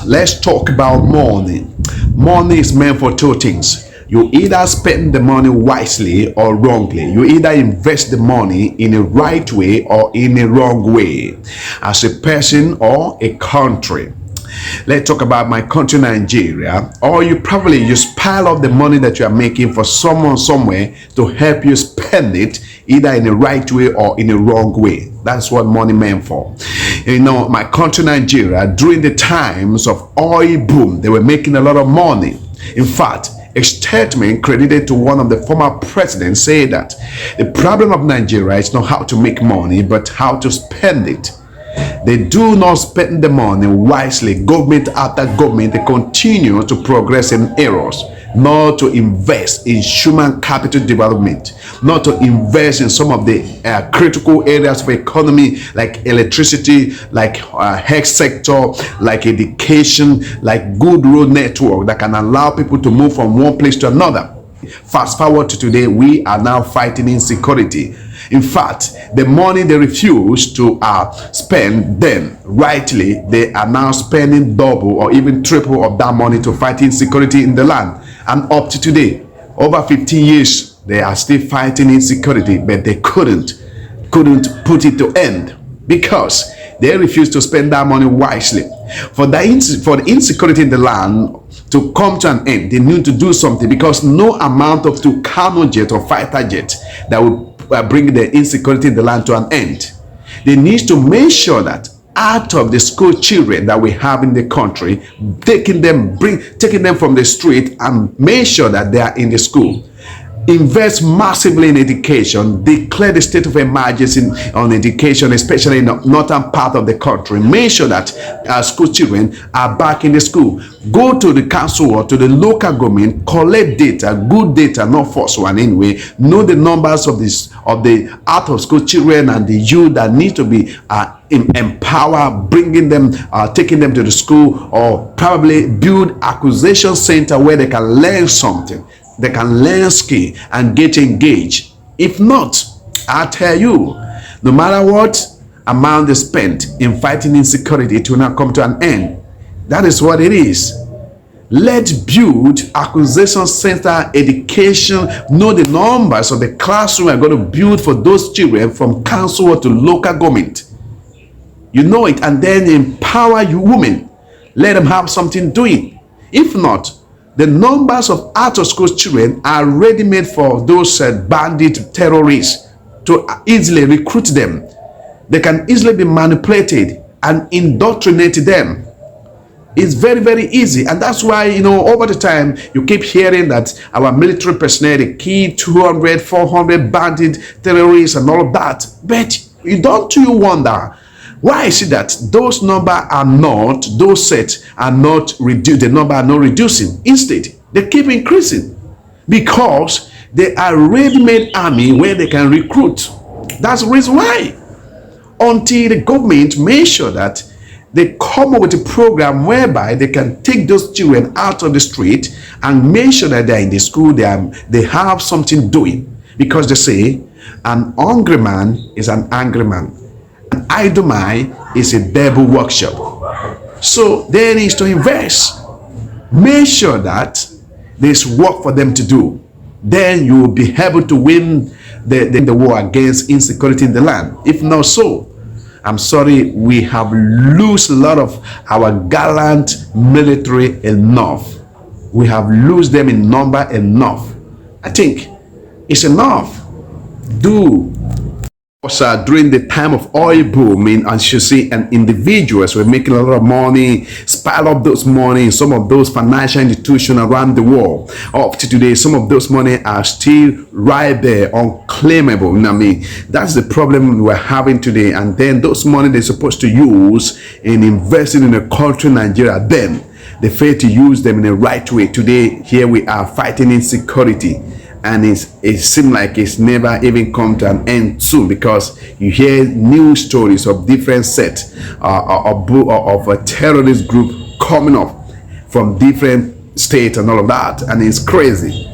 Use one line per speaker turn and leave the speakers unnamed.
let's talk about money. Money is meant for two things. You either spend the money wisely or wrongly. You either invest the money in a right way or in a wrong way, as a person or a country. Let's talk about my country, Nigeria. Or you pile up the money that you are making for someone somewhere to help you spend it either in a right way or in a wrong way. That's what money meant for. You know, my country, Nigeria, during the times of oil boom, they were making a lot of money. In fact, a statement credited to one of the former presidents said that the problem of Nigeria is not how to make money, but how to spend it. They do not spend the money wisely. Government after government, they continue to progress in errors, not to invest in human capital development, not to invest in some of the critical areas of economy like electricity, like health sector, like education, like good road network that can allow people to move from one place to another. Fast forward to today, we are now fighting insecurity. In fact, the money they refuse to spend then rightly, they are now spending double or even triple of that money to fight insecurity in the land. And up to today, over 15 years, they are still fighting insecurity, but they couldn't put it to end because they refuse to spend that money wisely. For the insecurity in the land to come to an end, they need to do something, because no amount of Tucano jet or fighter jet that will bring the insecurity in the land to an end. They need to make sure that out of the school children that we have in the country, taking them from the street and make sure that they are in the school. Invest massively in education. Declare the state of emergency on education, especially in the northern part of the country. Make sure that school children are back in the school. Go to the council or to the local government, collect data, good data, not false one anyway. Know the numbers of the out of school children and the youth that need to be empowered, bringing them, taking them to the school, or probably build acquisition center where they can learn something. They can learn skill and get engaged. If not, I tell you, no matter what amount they spent in fighting insecurity, it will not come to an end. That is what it is. Let's build acquisition center, education, know the numbers of the classroom we're going to build for those children from council to local government. You know it, and then empower you women. Let them have something doing. If not, the numbers of out-of-school children are ready-made for those bandit terrorists to easily recruit them. They can easily be manipulated and indoctrinate them. It's very, very easy. And that's why, you know, over the time, you keep hearing that our military personnel, they kill 200, 400 bandit terrorists and all of that. But you wonder, why is it that those numbers are not, those sets are not reduced, the number are not reducing? Instead, they keep increasing because they are ready-made army where they can recruit. That's the reason why. Until the government make sure that they come up with a program whereby they can take those children out of the street and make sure that they're in the school, they have something doing. Because they say, an hungry man is an angry man. An idle mind is a devil workshop. So they need to invest. Make sure that there's work for them to do. Then you will be able to win the war against insecurity in the land. If not so, I'm sorry, we have lost a lot of our gallant military enough. We have lost them in number enough. I think it's enough. During the time of oil booming, as you see, and individuals were making a lot of money, spile up those money in some of those financial institutions around the world. Up to today, some of those money are still right there, unclaimable. You know what I mean? That's the problem we're having today. And then those money they're supposed to use in investing in a country, Nigeria, then they fail to use them in the right way. Today, here we are fighting insecurity. And it seems like it's never even come to an end soon, because you hear news stories of different sets of a terrorist group coming up from different states and all of that, and it's crazy.